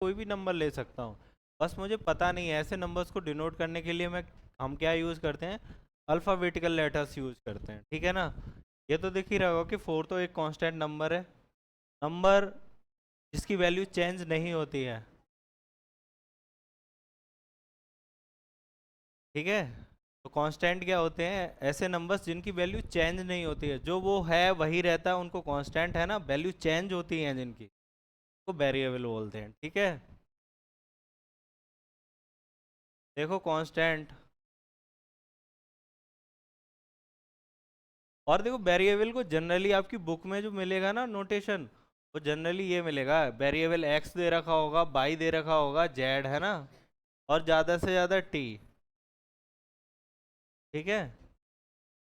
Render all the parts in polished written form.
कोई भी नंबर ले सकता हूँ, बस मुझे पता नहीं है। ऐसे नंबर्स को डिनोट करने के लिए हम क्या यूज़ करते हैं, अल्फ़ाबेटिकल लेटर्स यूज़ करते हैं, ठीक है ना। ये तो दिख ही रहा होगा कि 4 तो एक कांस्टेंट नंबर है, नंबर जिसकी वैल्यू चेंज नहीं होती है, ठीक है। तो कांस्टेंट क्या होते हैं, ऐसे नंबर्स जिनकी वैल्यू चेंज नहीं होती है, जो वो है वही रहता है, उनको कांस्टेंट है ना। वैल्यू चेंज होती हैं जिनकी, को वेरिएबल बोलते हैं, ठीक है। देखो कांस्टेंट, और देखो वेरिएबल को जनरली आपकी बुक में जो मिलेगा ना नोटेशन, वो जनरली ये मिलेगा, वेरिएबल एक्स दे रखा होगा, वाई दे रखा होगा, जेड, है ना, और ज़्यादा से ज़्यादा टी, ठीक है।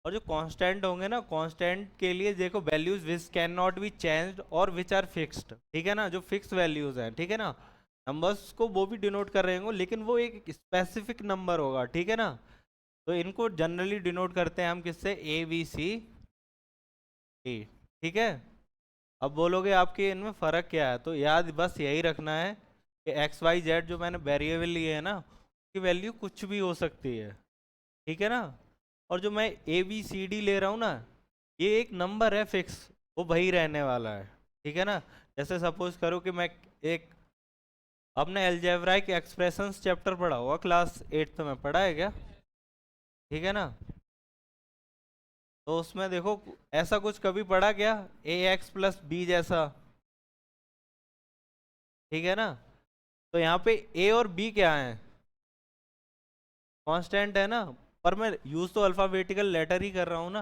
और जो कांस्टेंट होंगे ना, कांस्टेंट के लिए देखो values which can not be changed और विच आर फिक्स्ड, ठीक है ना, जो फिक्स वैल्यूज हैं, ठीक है ना। नंबर्स को वो भी डिनोट कर रहे होंगे, लेकिन वो एक स्पेसिफिक नंबर होगा, ठीक है ना। तो इनको जनरली डिनोट करते हैं हम किससे, ए बी सी डी, ठीक है। अब बोलोगे आपके इनमें फ़र्क क्या है, तो याद बस यही रखना है कि एक्स वाई जेड जो मैंने वेरिएबल लिए है ना, उसकी वैल्यू कुछ भी हो सकती है, ठीक है ना। और जो मैं ए बी सी डी ले रहा हूँ ना, ये एक नंबर है फिक्स, वो वही रहने वाला है, ठीक है ना। जैसे सपोज करो कि मैं एक, आपने अलजेब्राइक एक्सप्रेशंस चैप्टर पढ़ा होगा, क्लास 8th में पढ़ा है क्या, ठीक है ना। तो उसमें देखो, ऐसा कुछ कभी पढ़ा क्या, ए एक्स प्लस बी जैसा, ठीक है ना। तो यहाँ पे ए और बी क्या है, कांस्टेंट है ना, पर मैं यूज तो अल्फाबेटिकल लेटर ही कर रहा हूँ ना।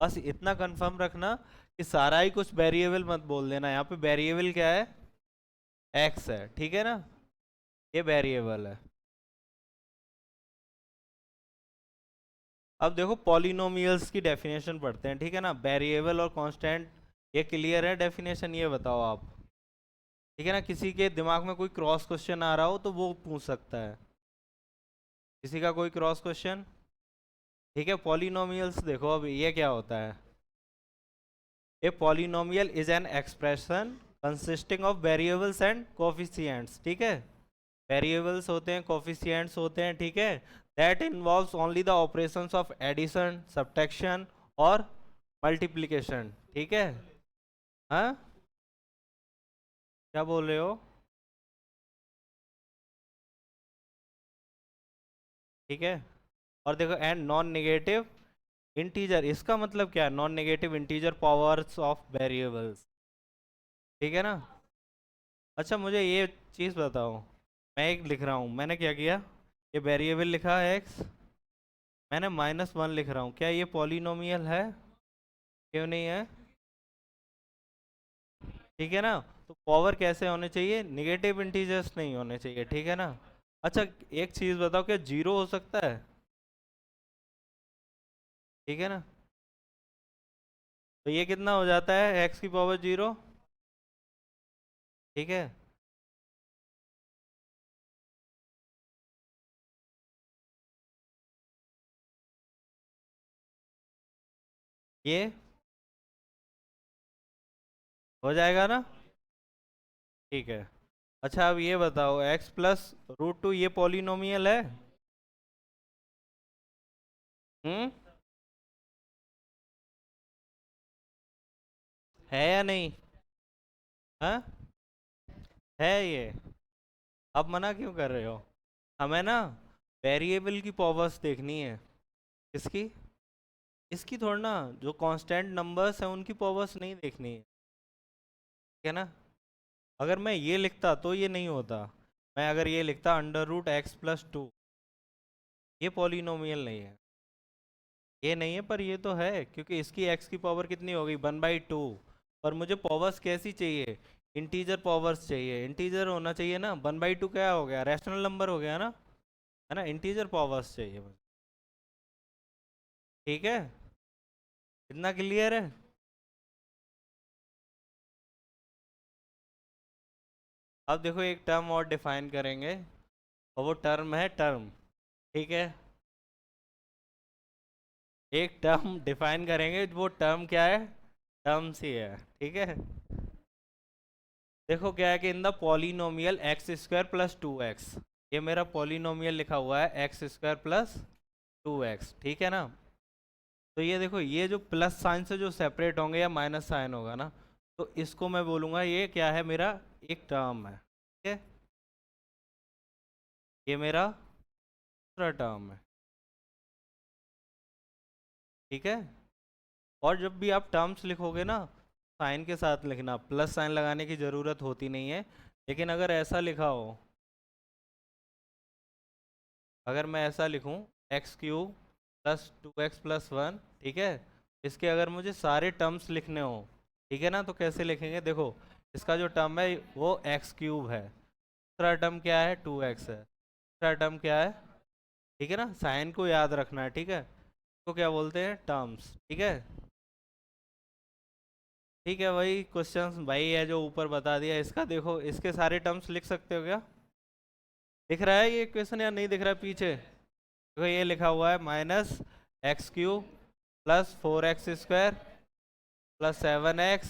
बस इतना कंफर्म रखना कि सारा ही कुछ वेरिएबल मत बोल देना, यहाँ पे वेरिएबल क्या है, एक्स है, ठीक है ना, ये वेरिएबल है। अब देखो पॉलिनोमियल्स की डेफिनेशन पढ़ते हैं, ठीक है ना, वेरिएबल और कांस्टेंट, ये क्लियर है डेफिनेशन, ये बताओ आप, ठीक है ना। किसी के दिमाग में कोई क्रॉस क्वेश्चन आ रहा हो तो वो पूछ सकता है, किसी का कोई क्रॉस क्वेश्चन, ठीक है। पॉलिनोमियल्स देखो, अब ये क्या होता है, a polynomial is an expression consisting of variables and coefficients, ठीक है। वेरिएबल्स होते हैं, कोफिशिएंट्स होते हैं, ठीक है। That involves only the operations of addition, subtraction और मल्टीप्लिकेशन, ठीक है। हाँ, क्या बोल रहे हो, ठीक है। और देखो एंड नॉन नेगेटिव इंटीजर, इसका मतलब क्या है, non negative integer powers of variables, ठीक है ना। अच्छा मुझे ये चीज़ बताओ, मैं एक लिख रहा हूँ, मैंने क्या किया, ये वेरिएबल लिखा है एक्स, मैंने -1 लिख रहा हूँ, क्या ये पॉलिनोमियल है, क्यों नहीं है, ठीक है ना। तो पावर कैसे होने चाहिए, निगेटिव इंटीजर्स नहीं होने चाहिए, ठीक है ना। अच्छा एक चीज़ बताओ, क्या जीरो हो सकता है, ठीक है ना। तो ये कितना हो जाता है, एक्स की पावर 0, ठीक है। ये हो जाएगा ना, ठीक है। अच्छा अब ये बताओ, x + √2 ये पॉलिनोमियल है, हम्म, है या नहीं, हाँ, है ये। अब मना क्यों कर रहे हो, हमें ना वेरिएबल की पावर्स देखनी है, किसकी, इसकी थोड़ा ना, जो कांस्टेंट नंबर्स हैं उनकी पावर्स नहीं देखनी है, ठीक है ना। अगर मैं ये लिखता तो ये नहीं होता, मैं अगर ये लिखता √x + 2, ये पॉलिनोमियल नहीं है, ये नहीं है, पर ये तो है, क्योंकि इसकी x की पावर कितनी हो गई, 1/2। पर मुझे पावर्स कैसी चाहिए, इंटीजर पावर्स चाहिए, इंटीजर होना चाहिए ना, 1/2 क्या हो गया, रैशनल नंबर हो गया ना, है ना, इंटीजर पावर्स चाहिए मुझे, ठीक है। इतना क्लियर है। अब देखो एक टर्म और डिफाइन करेंगे, और वो टर्म है टर्म, ठीक है। एक टर्म डिफाइन करेंगे, वो टर्म क्या है, टर्म्स ही है, ठीक है। देखो क्या है कि in the polynomial x square plus two x, ये मेरा पॉलिनोमियल लिखा हुआ है x square plus two x, ठीक है ना। तो ये देखो, ये जो प्लस साइन से जो सेपरेट होंगे या माइनस साइन होगा ना, तो इसको मैं बोलूँगा ये क्या है, मेरा एक टर्म है, ठीक है, ये मेरा दूसरा टर्म है, ठीक है। और जब भी आप टर्म्स लिखोगे ना, साइन के साथ लिखना, प्लस साइन लगाने की ज़रूरत होती नहीं है। लेकिन अगर ऐसा लिखा हो, अगर मैं ऐसा लिखूं, x cube plus two x plus one, ठीक है, इसके अगर मुझे सारे टर्म्स लिखने हो, ठीक है ना, तो कैसे लिखेंगे, देखो, इसका जो टर्म है वो एक्स क्यूब है, दूसरा टर्म क्या है, टू एक्स है, तीसरा टर्म क्या है, ठीक है ना, साइन को याद रखना है, ठीक है, तो क्या बोलते हैं, टर्म्स, ठीक है। ठीक है, वही क्वेश्चंस भाई है जो ऊपर बता दिया, इसका देखो, इसके सारे टर्म्स लिख सकते हो क्या, दिख रहा है ये इक्वेशन या नहीं दिख रहा है पीछे, देखो ये लिखा हुआ है minus x cube plus four x square plus seven x,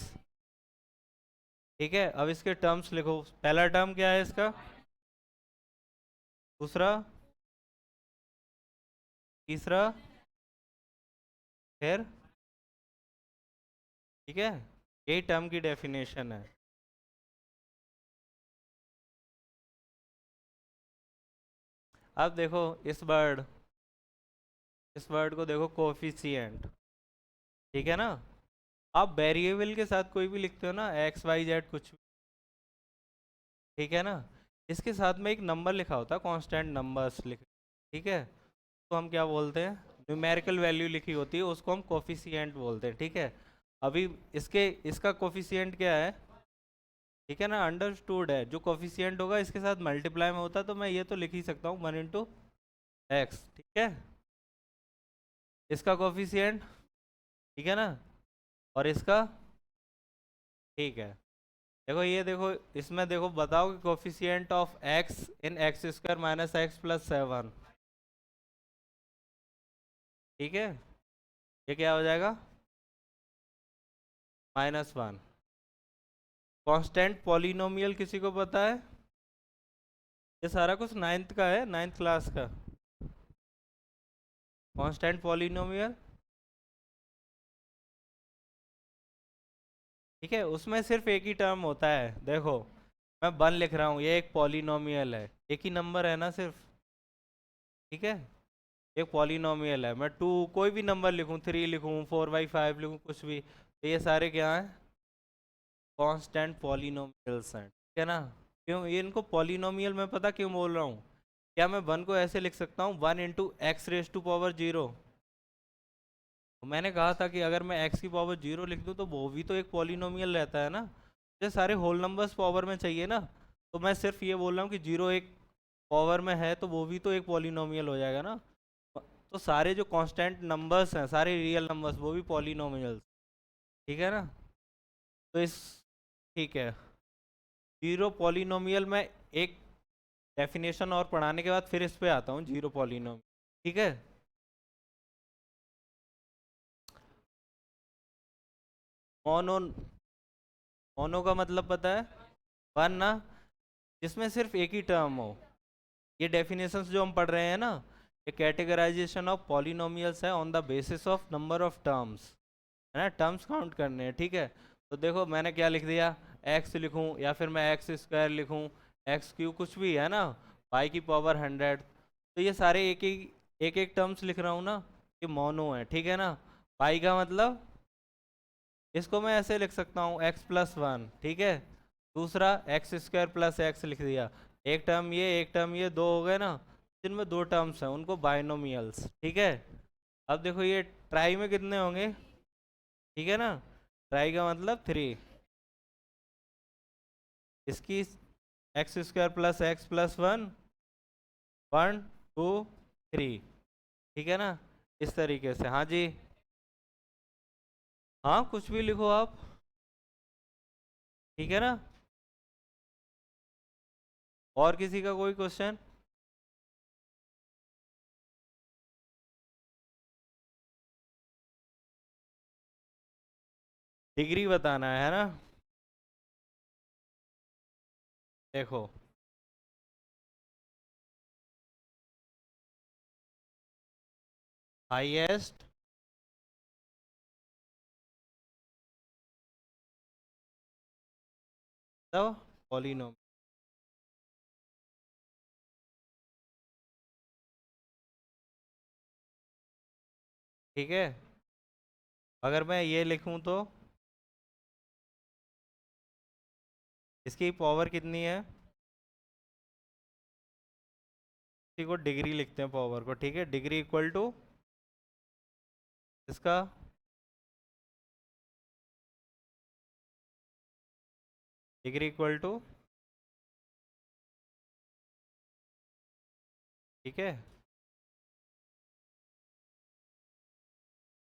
ठीक है। अब इसके टर्म्स लिखो, पहला टर्म क्या है इसका, दूसरा, तीसरा, फिर, ठीक है, यही टर्म की डेफिनेशन है। अब देखो इस वर्ड को देखो, कोफिशिएंट, ठीक है ना। आप वेरिएबल के साथ कोई भी लिखते हो ना, एक्स वाई जेड कुछ भी, ठीक है ना, इसके साथ में एक नंबर लिखा होता है, कांस्टेंट नंबर्स लिख, ठीक है, तो हम क्या बोलते हैं, न्यूमेरिकल वैल्यू लिखी होती है उसको हम कोफिशिएंट बोलते हैं, ठीक है। अभी इसका कोफिशिएंट क्या है, ठीक है ना, अंडरस्टूड है, जो कोफिशिएंट होगा इसके साथ मल्टीप्लाई में होता है, तो मैं ये तो लिख ही सकता हूँ वन इंटू एक्स, ठीक है, इसका कोफिशिएंट, ठीक है ना, और इसका, ठीक है। देखो ये देखो, इसमें देखो बताओ कि coefficient of x in x square minus x plus seven, ठीक है, ये क्या हो जाएगा, माइनस वन। कांस्टेंट पॉलिनोमियल किसी को पता है, ये सारा कुछ नाइन्थ का है, नाइन्थ क्लास का, कांस्टेंट पॉलिनोमियल, ठीक है, उसमें सिर्फ एक ही टर्म होता है, देखो मैं वन लिख रहा हूँ, ये एक पॉलिनोमियल है, एक ही नंबर है ना सिर्फ, ठीक है, एक पॉलिनोमियल है, मैं टू कोई भी नंबर लिखूँ, थ्री लिखूँ, फोर बाई फाइव लिखूँ, कुछ भी, तो ये सारे क्या हैं, कांस्टेंट पॉलिनोमियल्स हैं, ठीक है ना। क्यों ये इनको पॉलिनोमियल मैं पता क्यों बोल रहा हूँ, क्या मैं वन को ऐसे लिख सकता हूँ, one into x raise to power zero, मैंने कहा था कि अगर मैं x की पावर जीरो लिख दूं तो वो भी तो एक पॉलिनोमियल रहता है ना, मुझे सारे होल नंबर्स पावर में चाहिए ना, तो मैं सिर्फ ये बोल रहा हूँ कि जीरो एक पावर में है तो वो भी तो एक पॉलिनोमियल हो जाएगा ना। तो सारे जो कांस्टेंट नंबर्स हैं, सारे रियल नंबर्स, वो भी पॉलिनोमियल्स, ठीक है ना। तो इस, ठीक है, जीरो पॉलिनोमियल में एक डेफिनेशन और पढ़ाने के बाद फिर इस पे आता हूँ, जीरो पॉलिनोमियल, ठीक है। मोनो, मोनो का मतलब पता है, वन ना, जिसमें सिर्फ एक ही टर्म हो, ये डेफिनेशंस जो हम पढ़ रहे हैं ना, ये कैटेगराइजेशन ऑफ पॉलिनोमियल्स है on the basis of number of terms, है ना, टर्म्स काउंट करने हैं, ठीक है। तो देखो मैंने क्या लिख दिया, एक्स लिखूं या फिर मैं एक्स स्क्वायर लिखूं, एक्स क्यू कुछ भी है ना, पाई की पावर हंड्रेड, तो ये सारे एक एक टर्म्स लिख रहा हूँ ना, ये मोनो है, ठीक है ना। पाई का मतलब, इसको मैं ऐसे लिख सकता हूँ एक्स प्लस वन, ठीक है, दूसरा एक्स स्क्वायर प्लस एक्स लिख दिया, एक टर्म ये एक टर्म ये, दो हो गए ना, जिनमें दो टर्म्स हैं उनको बाइनोमियल्स, ठीक है। अब देखो ये ट्राई में कितने होंगे, ठीक है ना, ट्राई का मतलब थ्री, इसकी x square plus x plus one, one two three, ठीक है ना, इस तरीके से, हाँ जी, हाँ कुछ भी लिखो आप, ठीक है ना। और किसी का कोई क्वेश्चन, डिग्री बताना है ना। देखो हाईएस्ट द पॉलिनोम, ठीक है। अगर मैं ये लिखूं तो इसकी पावर कितनी है, इसी को डिग्री लिखते हैं पावर को, ठीक है। डिग्री इक्वल टू इसका डिग्री इक्वल टू, ठीक है।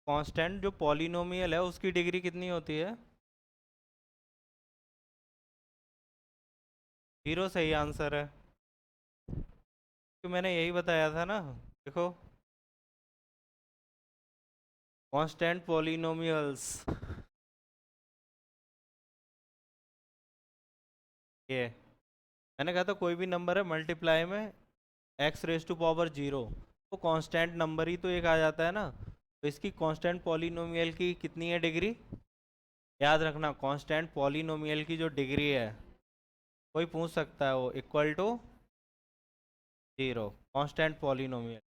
कांस्टेंट जो पॉलिनोमियल है उसकी डिग्री कितनी होती है, 0 सही आंसर है। तो मैंने यही बताया था ना, देखो कांस्टेंट पॉलिनोमियल्स, ये मैंने कहा था कोई भी नंबर है मल्टीप्लाई में एक्स रेज टू पावर 0, तो कांस्टेंट नंबर ही तो एक आ जाता है ना। तो इसकी कांस्टेंट पॉलिनोमियल की कितनी है डिग्री, याद रखना कांस्टेंट पॉलिनोमियल की जो डिग्री है, कोई पूछ सकता है, वो इक्वल टू 0, कांस्टेंट पॉलिनोमियल,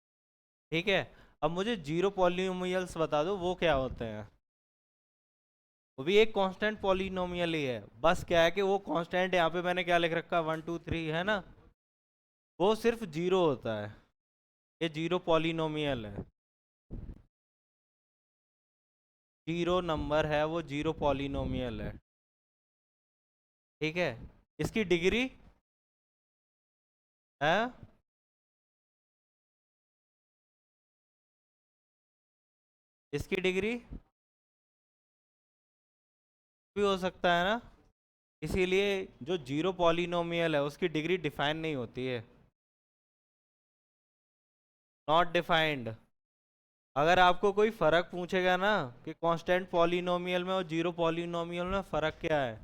ठीक है। अब मुझे 0 पॉलिनोमियल्स बता दो वो क्या होते हैं। वो भी एक कांस्टेंट पॉलिनोमियल ही है, बस क्या है कि वो कांस्टेंट यहाँ पे मैंने क्या लिख रखा है 1 2 3 है ना, वो सिर्फ 0 होता है, ये 0 पॉलिनोमियल है, 0 नंबर है वो, 0 पॉलिनोमियल है, ठीक है। इसकी डिग्री है, इसकी डिग्री भी हो सकता है ना, इसीलिए जो 0 पॉलिनोमियल है उसकी डिग्री डिफाइन नहीं होती है, नॉट डिफाइंड। अगर आपको कोई फ़र्क पूछेगा ना कि कांस्टेंट पॉलिनोमियल में और 0 पॉलिनोमियल में फ़र्क क्या है,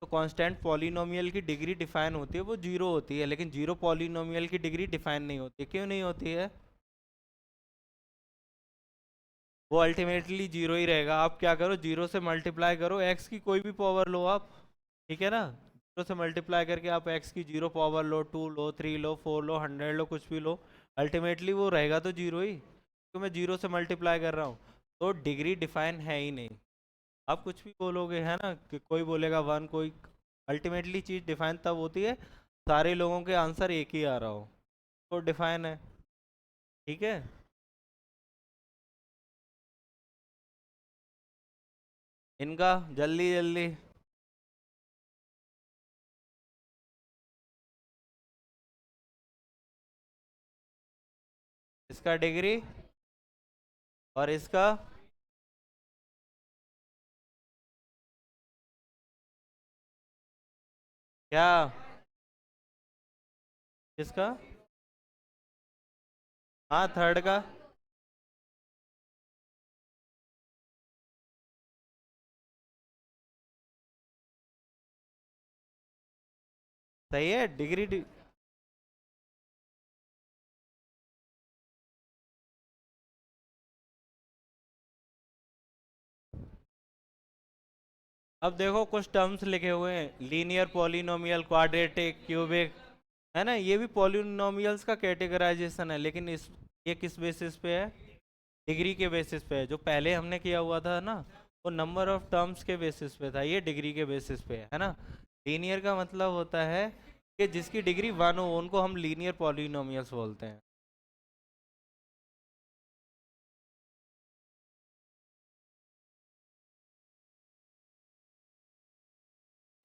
तो कांस्टेंट पॉलिनोमियल की डिग्री डिफाइन होती है, वो 0 होती है, लेकिन 0 पॉलिनोमियल की डिग्री डिफाइन नहीं होती। क्यों नहीं होती है, वो अल्टीमेटली 0 ही रहेगा। आप क्या करो, 0 से मल्टीप्लाई करो, एक्स की कोई भी पावर लो आप, ठीक है ना। 0 से मल्टीप्लाई करके आप एक्स की 0 पावर लो, 2 लो, 3 लो, 4 लो, 100 लो, कुछ भी लो, अल्टीमेटली वो रहेगा तो 0 ही, तो मैं 0 से मल्टीप्लाई कर रहा हूँ, तो डिग्री डिफाइन है ही नहीं। आप कुछ भी बोलोगे है ना, कि कोई बोलेगा 1, कोई, अल्टीमेटली चीज़ डिफाइन तब होती है सारे लोगों के आंसर एक ही आ रहा हो, तो डिफाइन है, ठीक है। इनका जल्दी जल्दी, इसका डिग्री और इसका, क्या, इसका, हाँ थर्ड का, सही है डिग्री अब देखो कुछ टर्म्स लिखे हुए हैं, लीनियर पॉलिनोमियल, क्वाड्रेटिक, क्यूबिक, है ना, ये भी पॉलिनोमियल्स का कैटेगराइजेशन है, लेकिन इस, ये किस बेसिस पे है, डिग्री के बेसिस पे है। जो पहले हमने किया हुआ था ना, वो नंबर ऑफ टर्म्स के बेसिस पे था, ये डिग्री के बेसिस पे है ना। लीनियर का मतलब होता है कि जिसकी डिग्री 1 हो उनको हम लीनियर पॉलिनोमियल्स बोलते हैं,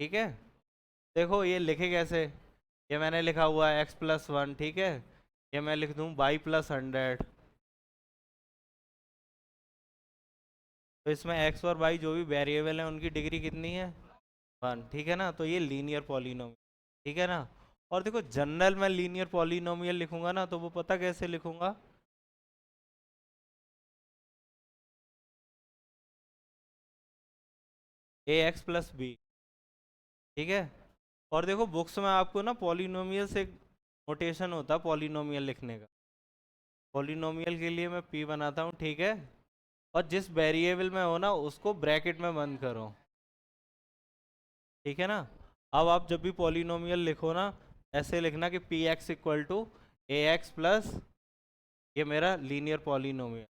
ठीक है। देखो ये लिखे कैसे, ये मैंने लिखा हुआ है x+1, ठीक है, ये मैं लिख दूं y+100, तो इसमें x और y जो भी वेरिएबल हैं उनकी डिग्री कितनी है, 1, ठीक है ना, तो ये लीनियर पॉलिनोमियल, ठीक है ना। और देखो जनरल मैं लीनियर पॉलिनोमियल लिखूंगा ना, तो वो पता कैसे लिखूंगा, ax+b, ठीक है। और देखो बुक्स में आपको ना पॉलिनोमियल से नोटेशन होता है पॉलिनोमियल लिखने का। पॉलिनोमियल के लिए मैं पी बनाता हूँ, ठीक है। और जिस वेरिएबल में हो ना उसको ब्रैकेट में बंद करो, ठीक है ना। अब आप जब भी पॉलिनोमियल लिखो ना, ऐसे लिखना कि p x equal to a x plus, ये मेरा लीनियर पॉलिनोमियल।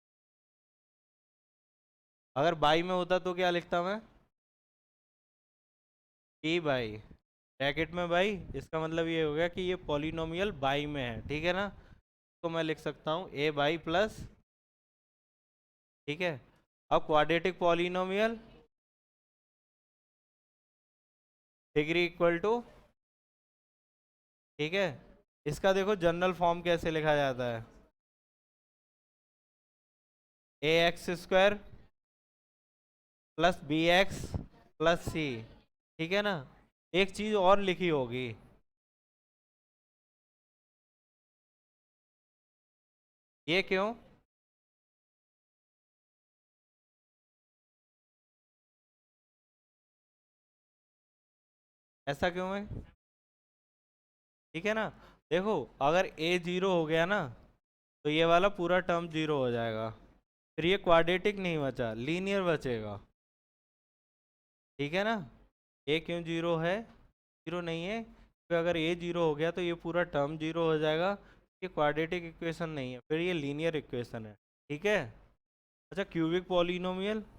अगर बाई में होता तो क्या लिखता मैं, पी बाई, ब्रैकेट में बाई, इसका मतलब ये हो गया कि ये पॉलिनोमियल बाई में है, ठीक है ना। तो मैं लिख सकता हूँ ए बाई प्लस, ठीक है। अब quadratic polynomial degree equal to, ठीक है। इसका देखो जनरल फॉर्म कैसे लिखा जाता है, a x square plus b x plus c, ठीक है ना। एक चीज और लिखी होगी, ये क्यों, ऐसा क्यों है, ठीक है ना। देखो अगर ए जीरो हो गया ना तो ये वाला पूरा टर्म जीरो हो जाएगा, फिर ये क्वाड्रेटिक नहीं बचा, लीनियर बचेगा, ठीक है ना। ए क्यों जीरो है, जीरो नहीं है तो अगर ए जीरो हो गया तो ये पूरा टर्म जीरो हो जाएगा। ये क्वाड्रेटिक इक्वेशन नहीं है, फिर ये लीनियर इक्वेशन है, ठीक है। अच्छा क्यूबिक पॉलिनोमियल, ठीक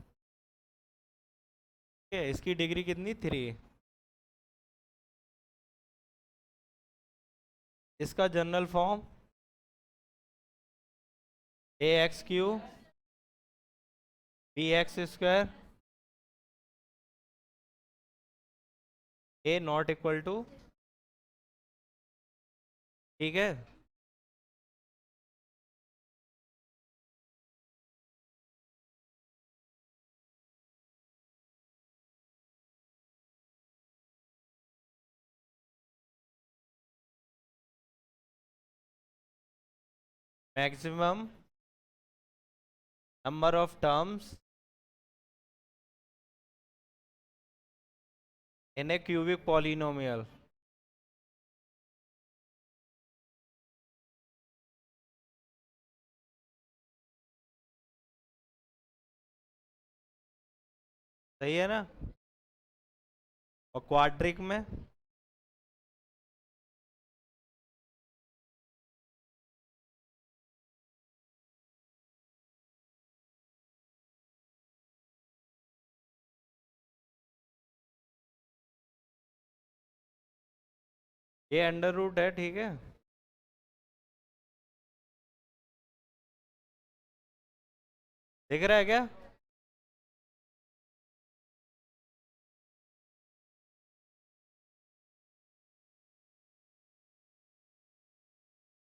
है, इसकी डिग्री कितनी, थ्री। इसका general form a x cube b x square a not equal to, ठीक है। Maximum number of terms in a cubic polynomial, सही है ना। और क्वाड्रिक में, ये अंडर रूट है, ठीक है। दिख रहा है क्या,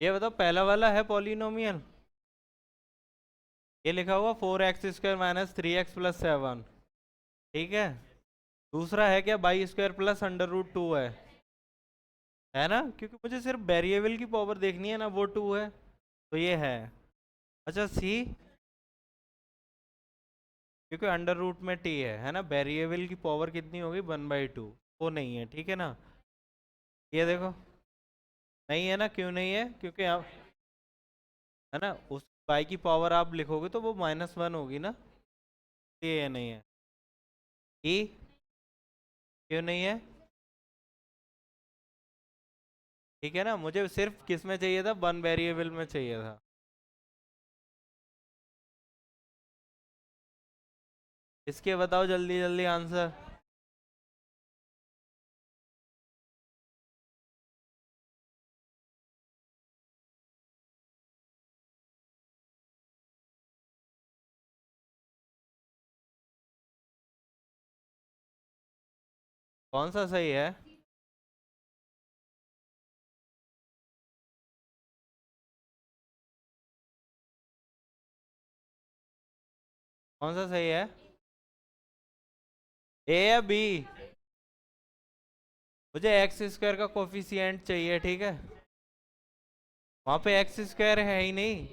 ये बताओ पहला वाला है पॉलिनोमियल, ये लिखा हुआ four x square minus three x plus seven, ठीक है। दूसरा है क्या, y square plus under root two है ना, क्योंकि मुझे सिर्फ वेरिएबल की पावर देखनी है ना, वो टू है, तो ये है। अच्छा सी, क्योंकि अंडर रूट में टी है ना, वेरिएबल की पावर कितनी होगी, वन बाई टू, वो नहीं है, ठीक है ना। ये देखो नहीं है ना, क्यों नहीं है, क्योंकि आप, है ना, उस बाई की पावर आप लिखोगे तो वो माइनस वन होगी ना, ये नहीं है। ई क्यों नहीं है, ठीक है ना, मुझे सिर्फ किस में चाहिए था, वन वेरिएबल में चाहिए था। इसके बताओ जल्दी जल्दी आंसर। कौन सा सही है, कौन सा सही है, ए या बी। मुझे एक्स स्क्वायर का कोफिशिएंट चाहिए, ठीक है। वहां पे एक्स स्क्वायर है ही नहीं,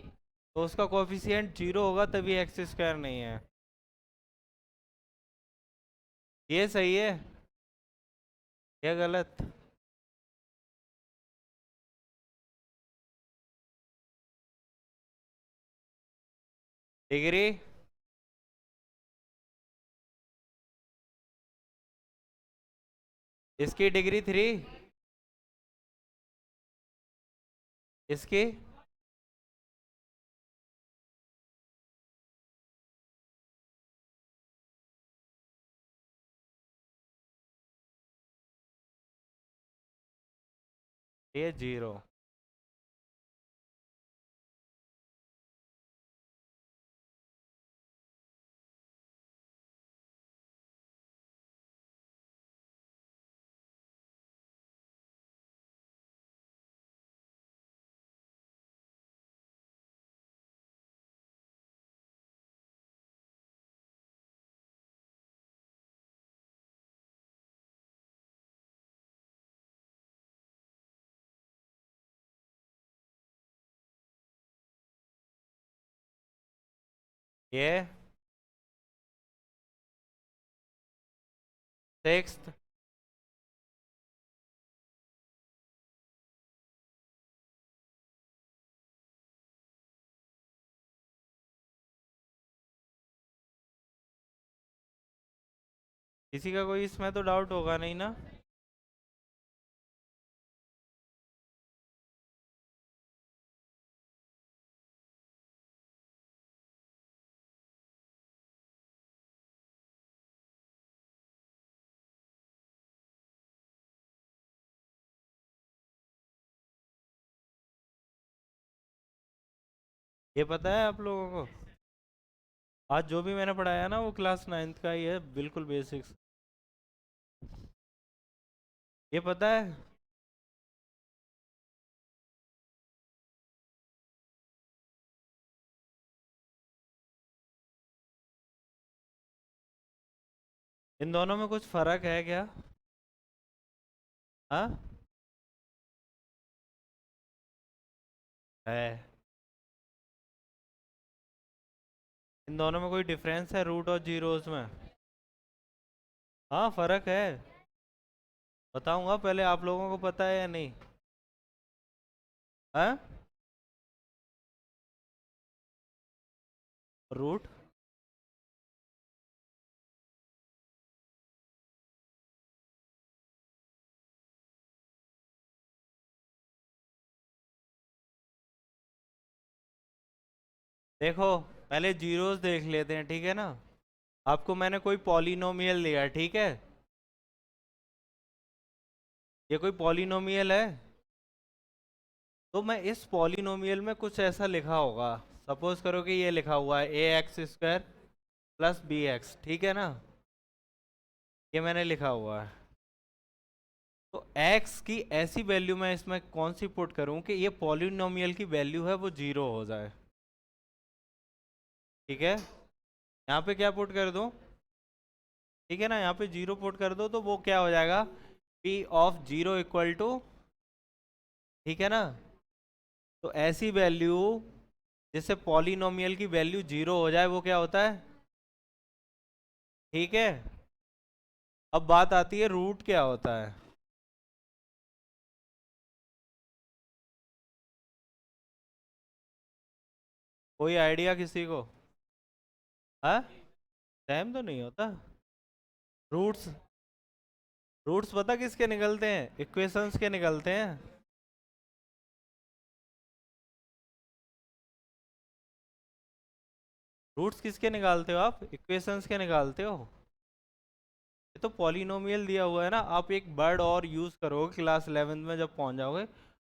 तो उसका कोफिशिएंट जीरो होगा तभी एक्स स्क्वायर नहीं है। ये सही है, ये गलत, डिग्री इसकी डिग्री 3, इसकी ये 0। ये 6, किसी का कोई इसमें तो डाउट होगा नहीं ना? ये पता है आप लोगों को, आज जो भी मैंने पढ़ाया ना वो क्लास 9th का ही है, बिल्कुल बेसिक्स। ये पता है इन दोनों में कुछ फर्क है क्या? हाँ, है। इन दोनों में कोई डिफरेंस है रूट और जीरोस में? हाँ, फर्क है। बताऊंगा, पहले आप लोगों को पता है या नहीं? हाँ, रूट देखो, पहले जीरोस देख लेते हैं, ठीक है ना? आपको मैंने कोई पॉलिनोमियल दिया, ठीक है? ये कोई पॉलिनोमियल है, तो मैं इस पॉलिनोमियल में कुछ ऐसा लिखा होगा। सपोज करो कि ये लिखा हुआ है ax² प्लस bx, ठीक है ना? ये मैंने लिखा हुआ है। तो x की ऐसी वैल्यू मैं इसमें कौन सी पुट करूं कि ये पॉलिनोमियल की वैल्यू है वो 0 हो जाए, ठीक है? यहाँ पे क्या पुट कर दूं? ठीक है ना, यहाँ पे 0 पुट कर दो तो वो क्या हो जाएगा, p ऑफ 0 इक्वल टू, ठीक है ना? तो ऐसी वैल्यू जिससे पॉलिनोमियल की वैल्यू 0 हो जाए वो क्या होता है, ठीक है? अब बात आती है रूट क्या होता है। कोई आइडिया किसी को? हाँ, सेम तो नहीं होता। रूट्स, रूट्स पता किसके निकलते हैं? इक्वेशंस के निकलते हैं। रूट्स किसके निकालते हो आप? इक्वेशंस के निकालते हो। ये तो पॉलिनोमियल दिया हुआ है ना, आप एक वर्ड और यूज करोगे क्लास 11th में जब पहुंच जाओगे,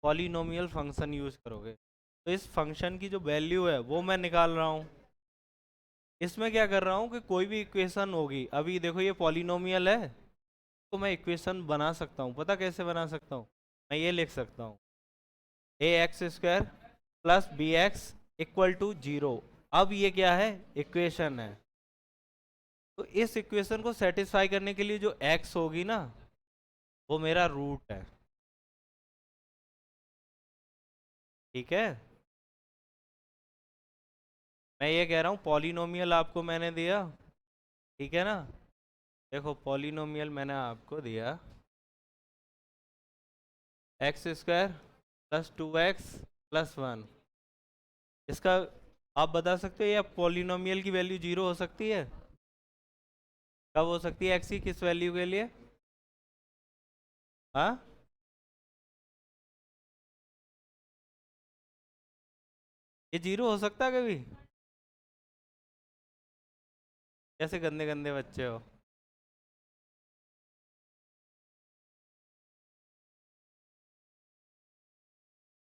पॉलिनोमियल फंक्शन यूज करोगे। तो इस फंक्शन की जो वैल्यू है वो मैं निकाल रहा हूँ। इसमें क्या कर रहा हूँ कि कोई भी इक्वेशन होगी, अभी देखो ये पॉलिनोमियल है, तो मैं इक्वेशन बना सकता हूँ। पता कैसे बना सकता हूँ? मैं ये लिख सकता हूँ ax² plus bx equal to 0। अब ये क्या है? इक्वेशन है। तो इस इक्वेशन को सेटिस्फाई करने के लिए जो x होगी ना, वो मेरा रूट है, ठीक है? मैं ये कह रहा हूँ पॉलिनोमियल आपको मैंने दिया, ठीक है ना? देखो पॉलिनोमियल मैंने आपको दिया x² प्लस 2x प्लस 1। इसका आप बता सकते हो या पॉलिनोमियल की वैल्यू जीरो हो सकती है? कब हो सकती है एक्स की किस वैल्यू के लिए? हाँ, ये जीरो हो सकता है कभी? कैसे गंदे गंदे बच्चे हो।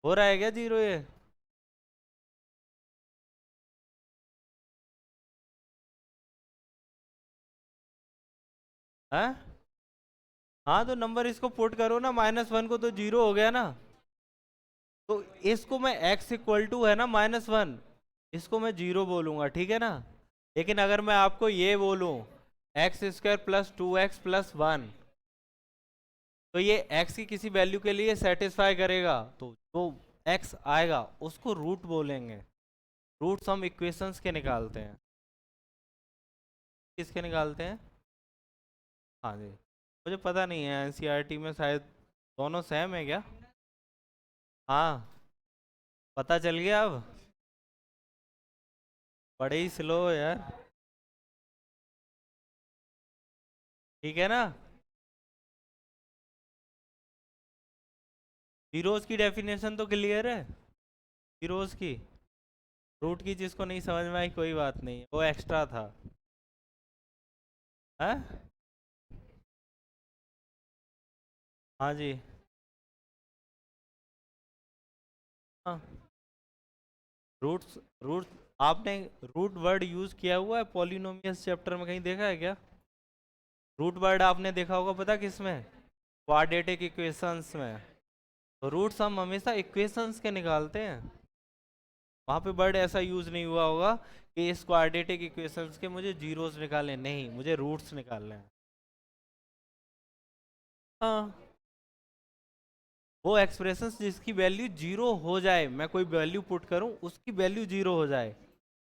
हो रहा है क्या जीरो ये? हाँ, हाँ तो नंबर इसको पुट करो ना, -1 को तो जीरो हो गया ना। तो इसको मैं x इक्वल टू है ना -1, इसको मैं जीरो बोलूंगा, ठीक है ना। लेकिन अगर मैं आपको ये बोलूं x² + 2x + 1, तो ये x की किसी वैल्यू के लिए सेटिस्फाई करेगा, तो जो x आएगा उसको रूट बोलेंगे। रूट्स हम इक्वेशंस के निकालते हैं। किसके निकालते हैं? हाँ जी, मुझे पता नहीं है, एनसीईआरटी में शायद दोनों सेम है क्या? हाँ, पता चल गया अब। बड़े ही स्लो हो यार। ठीक है ना। जीरोस की डेफिनेशन तो क्लियर है। जीरोस की, रूट की जिसको नहीं समझ में आई कोई बात नहीं, वो एक्स्ट्रा था। हाँ, हाँ जी। हाँ, रूट्स, रूट, आपने रूट वर्ड यूज किया हुआ है पॉलिनोमियल्स चैप्टर में, कहीं देखा है क्या? रूट वर्ड आपने देखा होगा, पता किस में? क्वाड्रेटिक इक्वेशंस में। तो रूट्स हम हमेशा इक्वेशंस के निकालते हैं। वहाँ पे वर्ड ऐसा यूज नहीं हुआ होगा कि इस क्वाड्रेटिक इक्वेशंस के मुझे जीरोस निकालने, नहीं, मुझे रूट्स निकालने हैं। हाँ, वो एक्सप्रेशंस जिसकी वैल्यू जीरो हो जाए, मैं कोई वैल्यू पुट करूं उसकी वैल्यू जीरो हो जाए।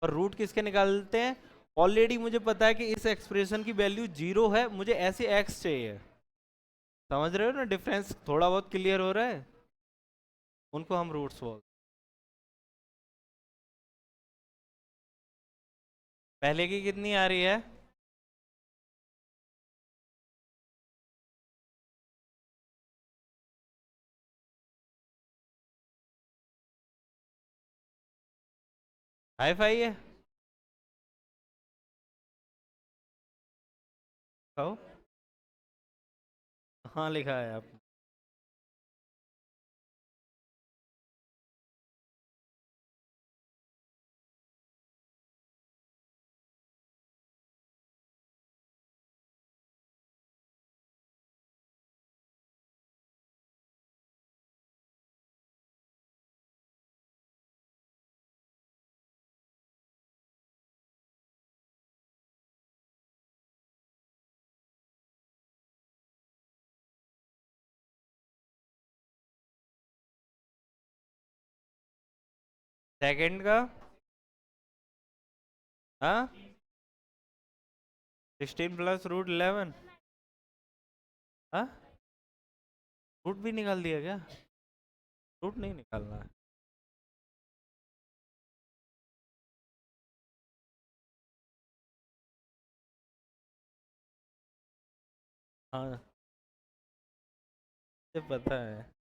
और रूट किसके निकालते हैं? ऑलरेडी मुझे पता है कि इस एक्सप्रेशन की वैल्यू जीरो है, मुझे ऐसे एक्स चाहिए। समझ रहे हो ना डिफरेंस, थोड़ा बहुत क्लियर हो रहा है। उनको हम रूट्स बोलते हैं। पहले की कितनी आ रही है? हाई फाई है। खाओ। हाँ, लिखा है आप। सेकंड का? हाँ, 16 + √11। हाँ, रूट भी निकाल दिया क्या? रूट नहीं निकालना है। हाँ, मुझे पता है।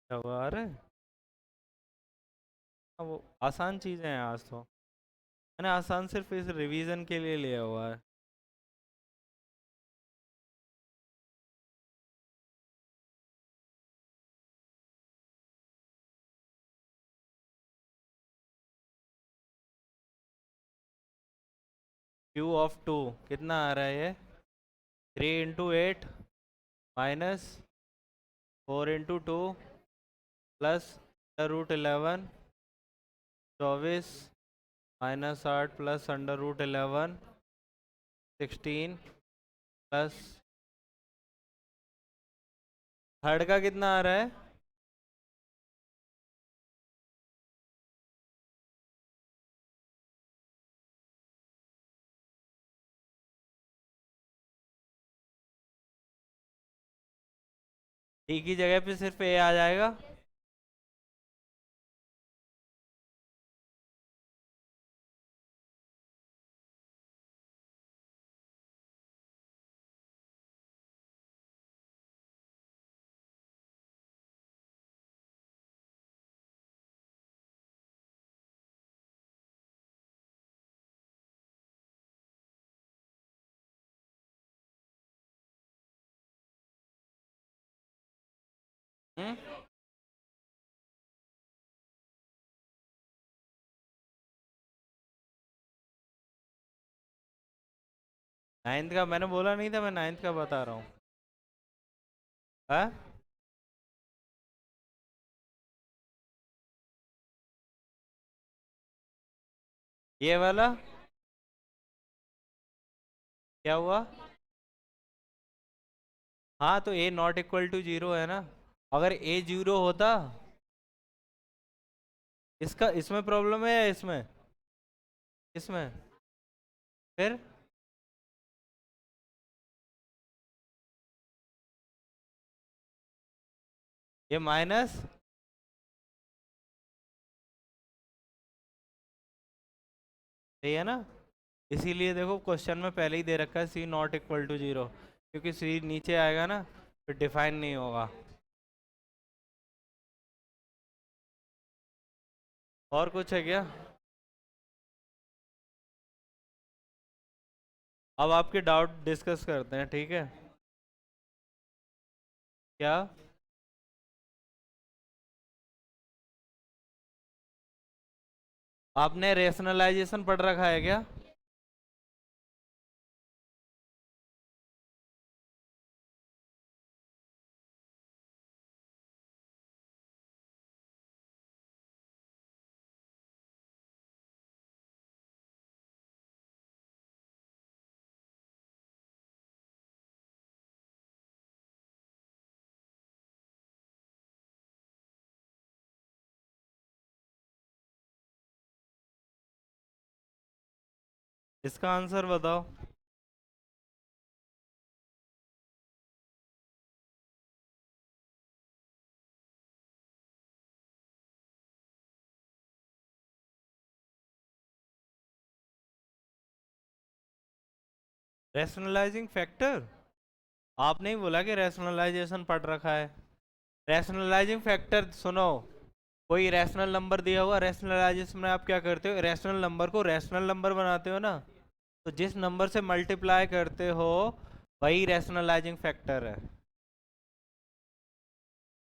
क्या हुआ? आ रहा है? हाँ, वो आसान चीज़ें हैं आज तो। मैंने आसान सिर्फ इस रिवीजन के लिए लिया हुआ है। Q(2) कितना आ रहा है ये? 3 × 8 -4 × 2 +√11, 24, -8 +√11, 16 प्लस। थर्ड का कितना आ रहा है? डी की जगह पे सिर्फ ए आ जाएगा। हम्म। 9th का मैंने बोला नहीं था, मैं 9th का बता रहा हूँ। हाँ, ये वाला क्या हुआ? हाँ तो ए नॉट इक्वल टू जीरो है ना। अगर ए जीरो होता, इसका इसमें प्रॉब्लम है या इसमें? इसमें फिर ये माइनस, सही है ना। इसीलिए देखो क्वेश्चन में पहले ही दे रखा है सी नॉट इक्वल टू जीरो, क्योंकि सी नीचे आएगा ना, फिर डिफाइन नहीं होगा। और कुछ है क्या? अब आपके डाउट डिस्कस करते हैं, ठीक है? क्या? आपने रेशनलाइजेशन पढ़ रखा है क्या? इसका आंसर बताओ। Rationalising factor? आपने ही बोला कि रैशनलाइजेशन पढ़ रखा है। रैशनलाइजिंग फैक्टर सुनो, कोई रैशनल नंबर दिया हुआ, रैशनलाइजेशन में आप क्या करते हो, रैशनल नंबर को रैशनल नंबर बनाते हो ना, तो जिस नंबर से मल्टीप्लाई करते हो वही रैशनलाइजिंग फैक्टर है।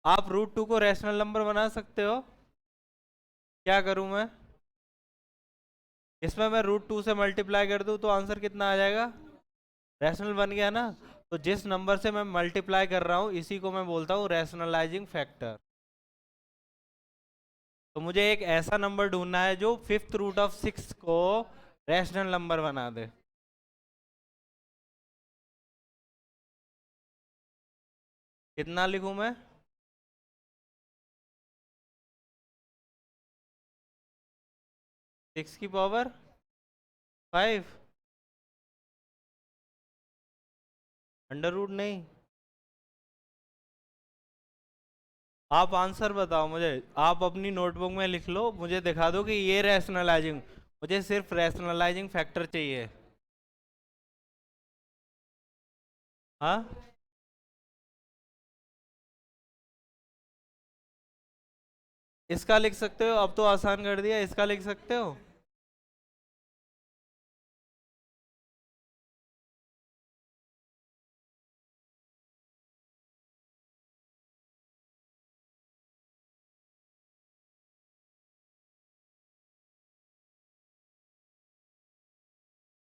आप रूट टू को रैशनल नंबर बना सकते हो? क्या करूं मैं? इसमें मैं रूट टू से मल्टीप्लाई कर दूं तो आंसर कितना आ जाएगा? रैशनल बन गया ना। तो जिस नंबर से मैं मल्टीप्लाई कर रहा हूँ इसी को मैं बोलता हूँ रैशनलाइजिंग फैक्टर। तो मुझे एक ऐसा नंबर ढूंढना है जो फिफ्थ रूट ऑफ सिक्स को रैशनल नंबर बना दे। कितना लिखूं मैं? 6 की पावर 5? अंडर रूट नहीं। आप आंसर बताओ मुझे, आप अपनी नोटबुक में लिख लो, मुझे दिखा दो कि ये रैशनलाइजिंग, मुझे सिर्फ रैशनलाइजिंग फैक्टर चाहिए। हाँ, इसका लिख सकते हो, अब तो आसान कर दिया, इसका लिख सकते हो।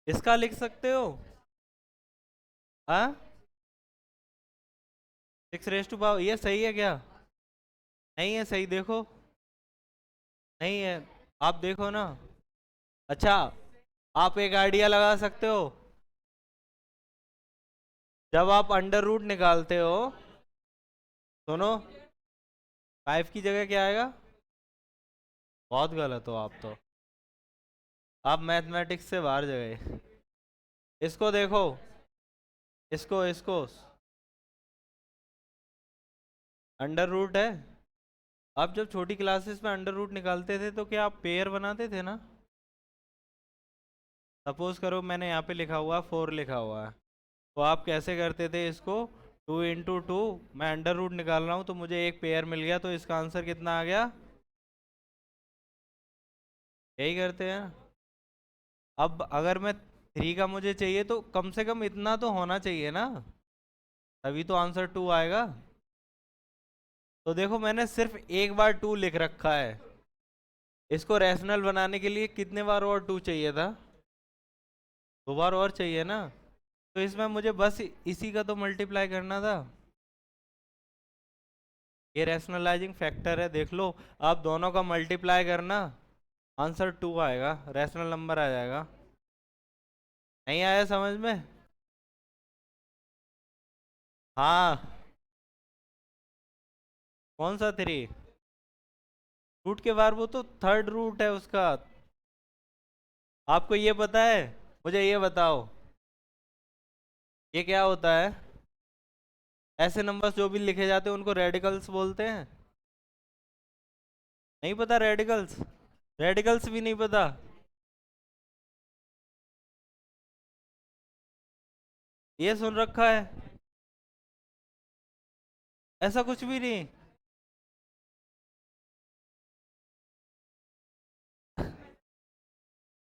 इसका लिख सकते हो। हाँ, 6 रेस टू पावर, ये सही है क्या? नहीं है सही, देखो। नहीं है, आप देखो ना। अच्छा, आप एक आइडिया लगा सकते हो, जब आप अंडर रूट निकालते हो, सुनो, 5 की जगह क्या आएगा? बहुत गलत हो आप तो, आप मैथमेटिक्स से बाहर जगह। इसको देखो, इसको इसको अंडर रूट है। आप जब छोटी क्लासेस में अंडर रूट निकालते थे तो क्या आप पेयर बनाते थे ना? सपोज करो मैंने यहाँ पे लिखा हुआ 4 लिखा हुआ है, तो आप कैसे करते थे इसको? 2 × 2, मैं अंडर रूट निकाल रहा हूँ तो मुझे एक पेयर मिल गया, तो इसका आंसर कितना आ गया? यही करते हैं। अब अगर मैं 3 का मुझे चाहिए तो कम से कम इतना तो होना चाहिए ना, तभी तो आंसर 2 आएगा। तो देखो मैंने सिर्फ एक बार 2 लिख रखा है, इसको रैशनल बनाने के लिए कितने बार और 2 चाहिए था? 2 बार और चाहिए ना। तो इसमें मुझे बस इसी का तो मल्टीप्लाई करना था। ये रैशनलाइजिंग फैक्टर है, देख लो। आप दोनों का मल्टीप्लाई करना, आंसर 2 आएगा, रैशनल नंबर आ जाएगा। नहीं आया समझ में? हाँ। कौन सा 3? रूट के बाहर, वो तो थर्ड रूट है उसका। आपको ये पता है? मुझे ये बताओ, ये क्या होता है? ऐसे नंबर्स जो भी लिखे जाते हैं उनको रेडिकल्स बोलते हैं। नहीं पता रेडिकल्स? रेडिकल्स भी नहीं पता? ये सुन रखा है? ऐसा कुछ भी नहीं।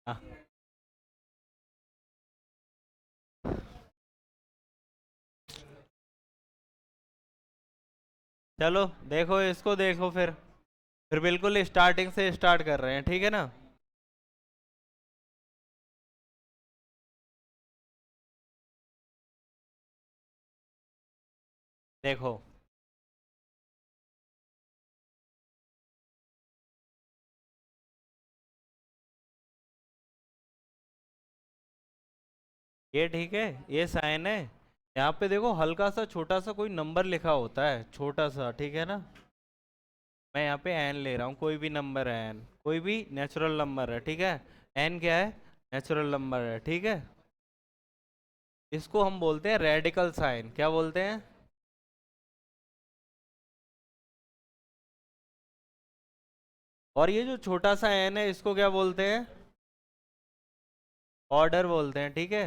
हाँ, चलो देखो इसको, देखो फिर बिल्कुल स्टार्टिंग से स्टार्ट कर रहे हैं, ठीक है ना? देखो, ये ठीक है, ये साइन है। यहाँ पे देखो हल्का सा छोटा सा कोई नंबर लिखा होता है, छोटा सा, ठीक है ना? मैं यहाँ पे एन ले रहा हूँ, कोई भी नंबर है एन, कोई भी नेचुरल नंबर है, ठीक है? एन क्या है? नेचुरल नंबर है, ठीक है? इसको हम बोलते हैं रेडिकल साइन। क्या बोलते हैं? और ये जो छोटा सा एन है इसको क्या बोलते हैं? ऑर्डर बोलते हैं, ठीक है?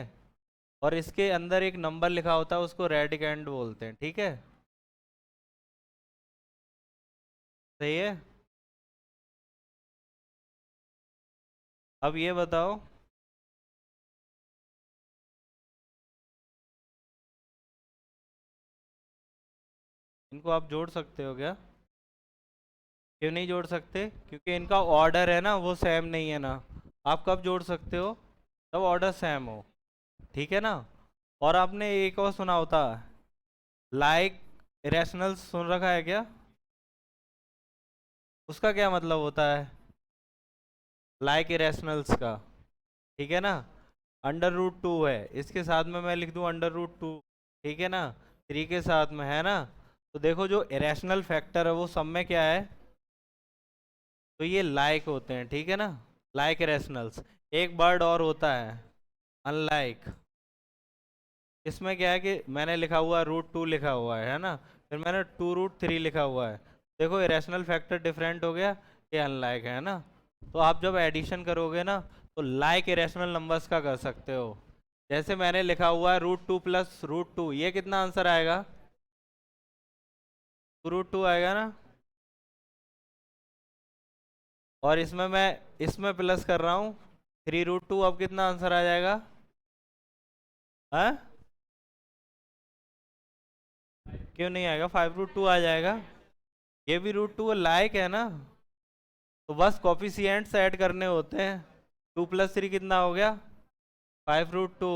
और इसके अंदर एक नंबर लिखा होता है उसको रेडिकेंड बोलते हैं, ठीक है? सही है। अब ये बताओ, इनको आप जोड़ सकते हो क्या? क्यों नहीं जोड़ सकते? क्योंकि इनका ऑर्डर है ना वो सेम नहीं है ना। आप कब जोड़ सकते हो? तब ऑर्डर सेम हो, ठीक है ना? और आपने एक और सुना होता, लाइक इरेशनल, सुन रखा है क्या? उसका क्या मतलब होता है? लाइक इरेशनल्स का, ठीक है ना? अंडर रूट 2 है, इसके साथ में मैं लिख दूं अंडर रूट 2, ठीक है ना? 3 के साथ में है ना? तो देखो जो इरेशनल फैक्टर है वो सब में क्या है? तो ये लाइक होते हैं, ठीक है ना? Like irrationals. एक वर्ड और होता है, अनलाइक। इसमें क्या है कि मैंने लिखा हुआ √2 लिखा हुआ है ना? फिर मैंने 2√3 लिखा हुआ है। देखो इरेशनल फैक्टर डिफरेंट हो गया, ये अनलाइक है ना? तो आप जब एडिशन करोगे ना, तो लाइक इरेशनल नंबर्स का कर सकते हो। जैसे मैंने लिखा हुआ है √2 + √2, ये कितना आंसर आएगा? 2√2 आएगा ना? और इसमें मैं इसमें प्लस कर रहा हूँ 3√2, अब कितना आंसर आ जाएगा? हाँ? क्यों नहीं आएगा? 5√2 आ जाएगा। ये भी √2 लाइक है ना? तो बस कॉफिशिएंट्स ऐड करने होते हैं। 2 + 3 कितना हो गया? 5√2।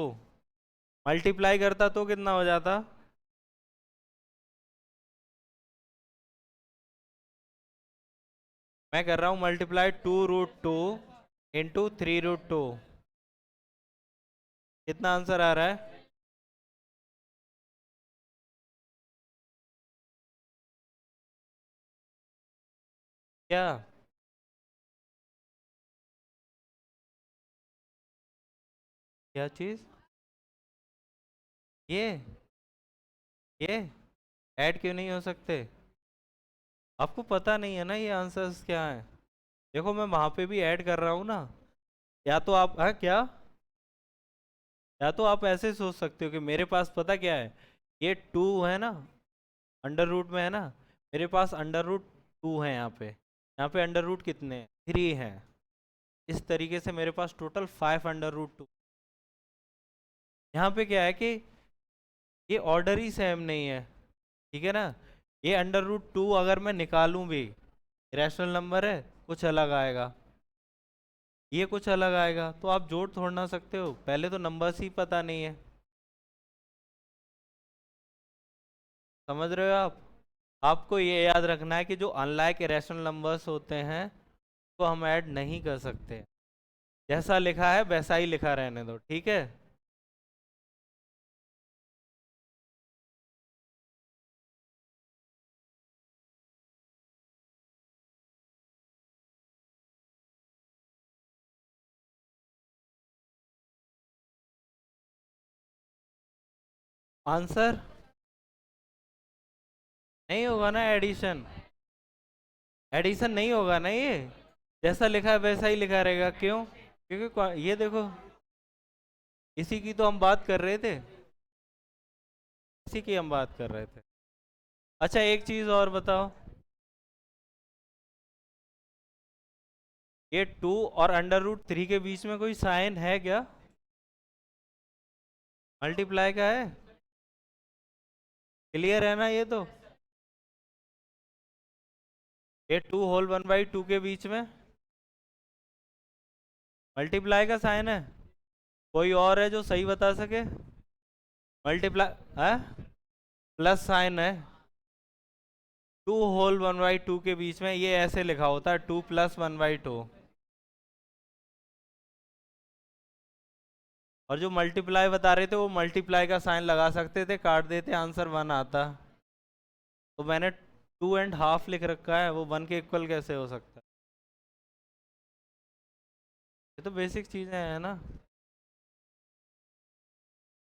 मल्टीप्लाई करता तो कितना हो जाता? मैं कर रहा हूँ मल्टीप्लाई 2√2 × 3√2। कितना आंसर आ रहा है? क्या? क्या चीज? ये ये ऐड क्यों नहीं हो सकते? आपको पता नहीं है ना ये आंसर्स क्या है। देखो मैं वहां पे भी ऐड कर रहा हूँ ना। या तो आप, हाँ क्या, या तो आप ऐसे सोच सकते हो कि मेरे पास पता क्या है, ये टू है ना, अंडर रूट में है ना, मेरे पास अंडर रूट टू है यहाँ पे अंडर रूट कितने हैं, थ्री हैं। इस तरीके से मेरे पास total five under root two. यहाँ पे क्या है कि ये ऑर्डर ही सेम नहीं है, ठीक है ना। ये अंडर रूट टू अगर मैं निकालूं भी, रैशनल नंबर है, कुछ अलग आएगा, ये कुछ अलग आएगा, तो आप जोड़ थोड़ ना सकते हो, पहले तो नंबर्स ही पता नहीं है। समझ रहे हो आप। आपको ये याद रखना है कि जो अनलाइक इरेशनल नंबर्स होते हैं तो हम ऐड नहीं कर सकते, जैसा लिखा है वैसा ही लिखा रहने दो, ठीक है। आंसर नहीं होगा ना एडिशन, एडिशन नहीं होगा ना ये, जैसा लिखा है वैसा ही लिखा रहेगा। क्यों? क्योंकि ये देखो, इसी की तो हम बात कर रहे थे, इसी की हम बात कर रहे थे। अच्छा एक चीज और बताओ, ये टू और अंडर रूट थ्री के बीच में कोई साइन है क्या? मल्टीप्लाई का है, क्लियर है ना ये तो। ये two whole one by two के बीच में मल्टीप्लाई का साइन है। कोई और है जो सही बता सके? मल्टीप्लाई है, प्लस साइन है। Two whole one by two के बीच में ये ऐसे लिखा होता है, two plus one by two. और जो मल्टीप्लाई बता रहे थे वो मल्टीप्लाई का साइन लगा सकते थे, काट देते, आंसर वन आता। तो मैंने टू एंड हाफ लिख रखा है, वो वन के इक्वल कैसे हो सकता है? ये तो बेसिक चीजें हैं ना,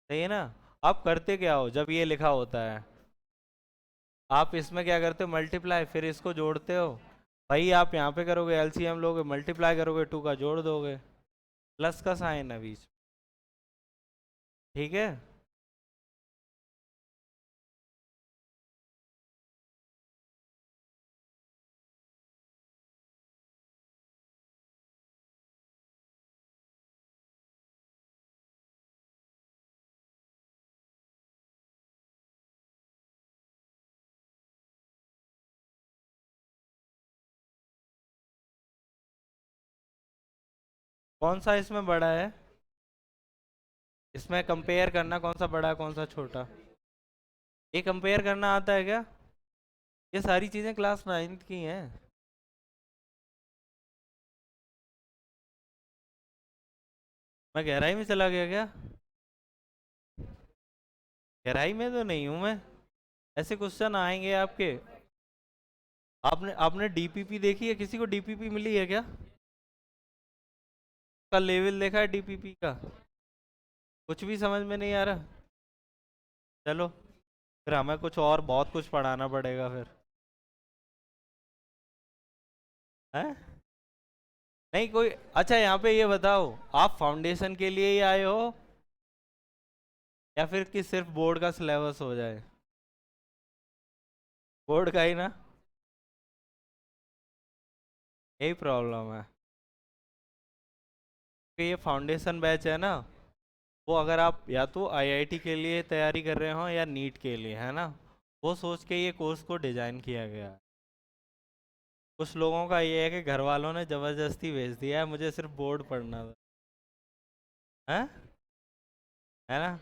सही है ना। आप करते क्या हो जब ये लिखा होता है, आप इसमें क्या करते हो, मल्टीप्लाई, फिर इसको जोड़ते हो। भाई आप यहाँ पे करोगे एलसीएम लोगे, मल्टीप्लाई करोगे, टू का जोड़ दोगे, प्लस का साइन है बीच, ठीक है। कौन सा इसमें बड़ा है, इसमें कंपेयर करना कौन सा बड़ा है कौन सा छोटा, ये कंपेयर करना आता है क्या? ये सारी चीजें क्लास नाइन्थ की हैं। मैं गहराई में चला गया क्या? गहराई में तो नहीं हूं मैं, ऐसे क्वेश्चन आएंगे आपके। आपने आपने डीपीपी देखी है, किसी को डीपीपी मिली है क्या? का लेवल देखा है डीपीपी का? कुछ भी समझ में नहीं आ रहा। चलो फिर हमें कुछ और बहुत कुछ पढ़ाना पड़ेगा फिर, है। नहीं कोई, अच्छा यहाँ पे ये बताओ, आप फाउंडेशन के लिए ही आए हो या फिर कि सिर्फ बोर्ड का सिलेबस हो जाए? बोर्ड का ही ना, यही प्रॉब्लम है कि ये फाउंडेशन बैच है ना, वो अगर आप या तो आईआईटी के लिए तैयारी कर रहे हो या नीट के लिए, है ना, वो सोच के ये कोर्स को डिजाइन किया गया है। कुछ लोगों का ये है कि घर वालों ने जबरदस्ती भेज दिया है, मुझे सिर्फ बोर्ड पढ़ना था, है ना।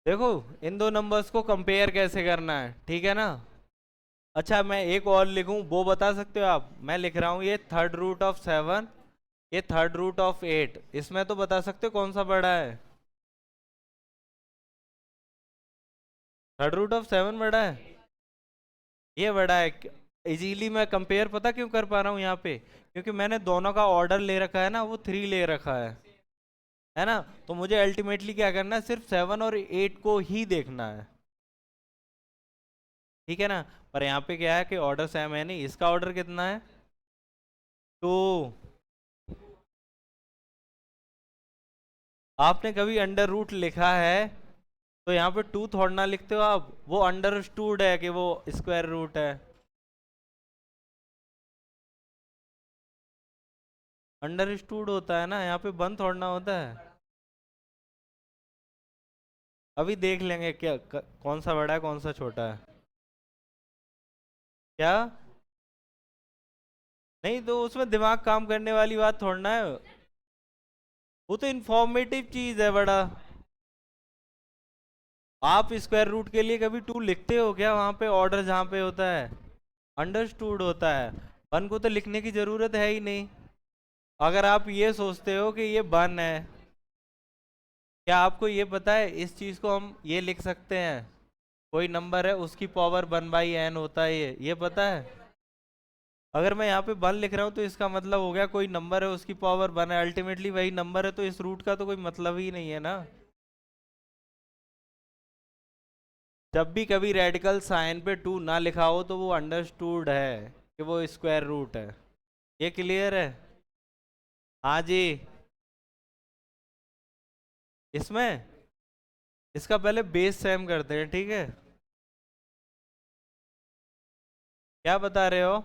देखो इन दो नंबर्स को कंपेयर कैसे करना है, ठीक है ना। अच्छा मैं एक और लिखूं, वो बता सकते हो आप? मैं लिख रहा हूँ ये थर्ड रूट ऑफ सेवन, ये थर्ड रूट ऑफ एट, इसमें तो बता सकते हो कौन सा बड़ा है? थर्ड रूट ऑफ सेवन बड़ा है, ये बड़ा है। इजीली मैं कंपेयर पता क्यों कर पा रहा हूँ यहाँ पे, क्योंकि मैंने दोनों का ऑर्डर ले रखा है ना, वो थ्री ले रखा है ना। तो मुझे अल्टीमेटली क्या करना है, सिर्फ सेवन और एट को ही देखना है। ठीक है ना। पर यहाँ पे क्या है कि ऑर्डर सेम है नहीं, इसका ऑर्डर कितना है, 2। आपने कभी अंडर रूट लिखा है तो यहाँ पे 2 थोड़ा ना लिखते हो आप, वो अंडरस्टूड है कि वो स्क्वायर रूट है। अंडरस्टूड होता है ना, यहाँ पे 1 थोड़ा ना होता है। अभी देख लेंगे क्या कौन सा बड़ा है कौन सा छोटा है। क्या? नहीं तो उसमें दिमाग काम करने वाली बात थोड़ा ना है, वो तो इंफॉर्मेटिव चीज है बड़ा। आप स्क्वायर रूट के लिए कभी 2 लिखते हो क्या वहां पे, ऑर्डर जहाँ पे होता है अंडरस्टूड होता है। 1 को तो लिखने की जरूरत है ही नहीं। अगर आप ये सोचते हो कि ये 1 है, क्या आपको ये पता है इस चीज को हम ये लिख सकते हैं, कोई नंबर है उसकी पावर 1/n होता है, ये पता है। अगर मैं यहाँ पे 1 लिख रहा हूँ तो इसका मतलब हो गया कोई नंबर है उसकी पावर 1 है, अल्टीमेटली वही नंबर है, तो इस रूट का तो कोई मतलब ही नहीं है ना। जब भी कभी रेडिकल साइन पे 2 ना लिखा हो तो वो अंडरस्टूड है कि वो स्क्वायर रूट है। ये क्लियर है? हाँ जी। इसमें इसका पहले बेस सेम करते हैं, ठीक है। क्या बता रहे हो,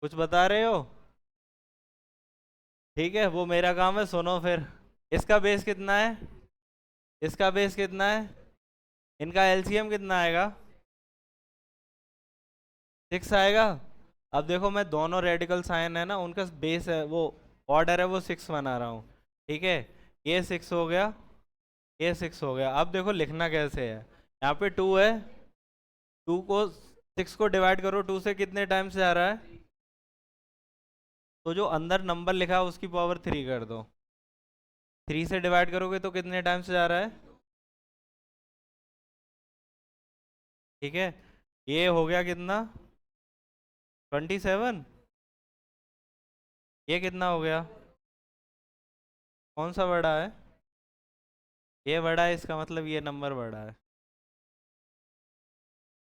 कुछ बता रहे हो? ठीक है, वो मेरा काम है, सुनो फिर। इसका बेस कितना है, इसका बेस कितना है, इनका एलसीएम कितना आएगा, 6 आएगा। अब देखो मैं दोनों रेडिकल साइन है ना उनका बेस है वो ऑर्डर है वो 6 बना रहा हूँ, ठीक है। ये 6 हो गया, ये 6 हो गया। अब देखो लिखना कैसे है, यहाँ पे 2 है, 2 को 6 को डिवाइड करो 2 से, कितने टाइम्स जा रहा है, तो जो अंदर नंबर लिखा है उसकी पावर 3 कर दो। 3 से डिवाइड करोगे तो कितने टाइम्स जा रहा है, ठीक है। ये हो गया कितना, 27। ये कितना हो गया, कौन सा बड़ा है, ये बड़ा है, इसका मतलब ये नंबर बड़ा है।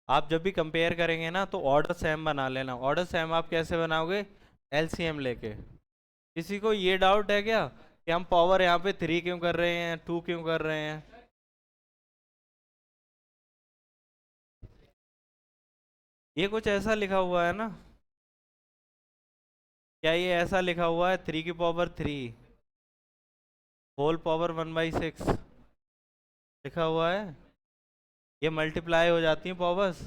आप जब भी कंपेयर करेंगे ना तो ऑर्डर सेम बना लेना। ऑर्डर सेम आप कैसे बनाओगे, एलसीएम लेके। किसी को ये डाउट है क्या कि हम पावर यहाँ पे 3 क्यों कर रहे हैं, 2 क्यों कर रहे हैं? ये कुछ ऐसा लिखा हुआ है ना, क्या ये ऐसा लिखा हुआ है 3 की पावर 3 होल पावर 1/6 लिखा हुआ है। ये मल्टीप्लाई हो जाती है पावर्स,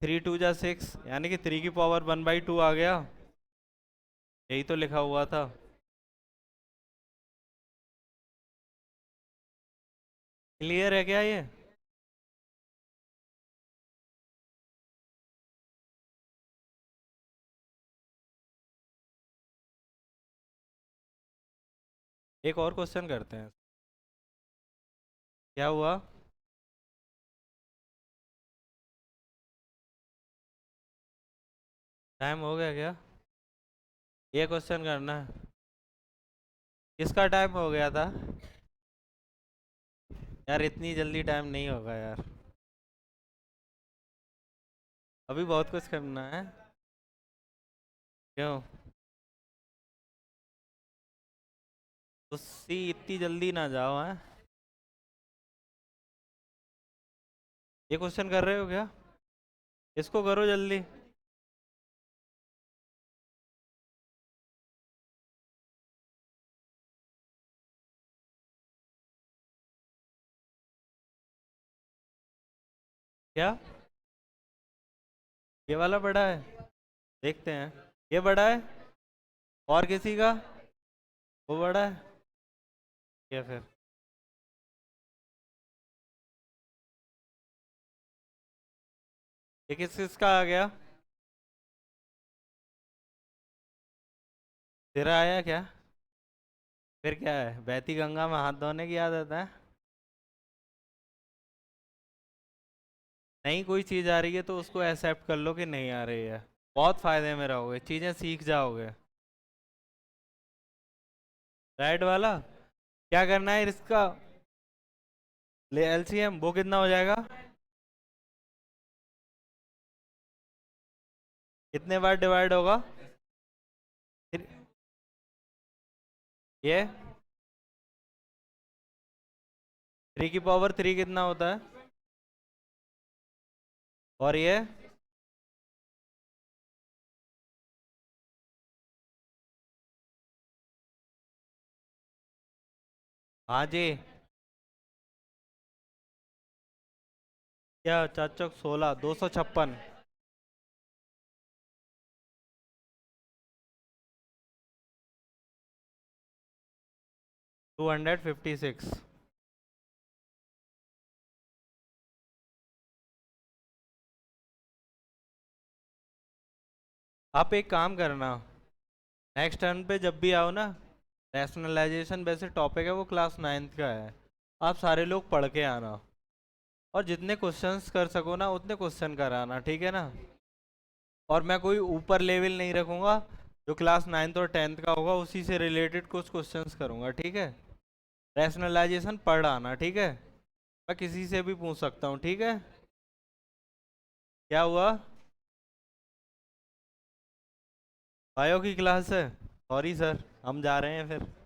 3 2 जा 6 यानी कि 3 की पावर 1/2 आ गया, यही तो लिखा हुआ था। क्लियर है क्या ये? एक और क्वेश्चन करते हैं। क्या हुआ? टाइम हो गया क्या? ये क्वेश्चन करना है। किसका टाइम हो गया था? यार इतनी जल्दी टाइम नहीं होगा यार, अभी बहुत कुछ करना है। क्यों? उससे इतनी जल्दी ना जाओ हैं। ये क्वेश्चन कर रहे हो क्या, इसको करो जल्दी। क्या? ये वाला बड़ा है, देखते हैं। ये बड़ा है, और किसी का वो बड़ा है, या फिर ये किस किसका आ गया, तेरा आया क्या? फिर क्या है, बहती गंगा में हाथ धोने की आदत है। नहीं कोई चीज़ आ रही है तो उसको एक्सेप्ट कर लो कि नहीं आ रही है, बहुत फायदे में रहोगे, चीज़ें सीख जाओगे। राइट वाला, क्या करना है इसका, ले एलसीएम, वो कितना हो जाएगा, कितने बार डिवाइड होगा? ये 3 की पावर 3 कितना होता है? और ये हाँ जी। क्या 4 चौक 16, 256। 256। आप एक काम करना, नेक्स्ट टर्न पे जब भी आओ ना, रैशनलाइजेशन वैसे टॉपिक है वो क्लास 9th का है, आप सारे लोग पढ़ के आना, और जितने क्वेश्चंस कर सको ना उतने क्वेश्चन कराना, ठीक है ना? और मैं कोई ऊपर लेवल नहीं रखूंगा, जो क्लास 9th और 10th का होगा उसी से रिलेटेड कुछ क्वेश्चंस करूंगा, ठीक है? रैशनलाइजेशन पढ़ आना, ठीक है? मैं किसी से भी पूछ सकता हूँ, ठीक है? क्या हुआ? बायो की क्लास है? सॉरी सर, हम जा रहे हैं फिर।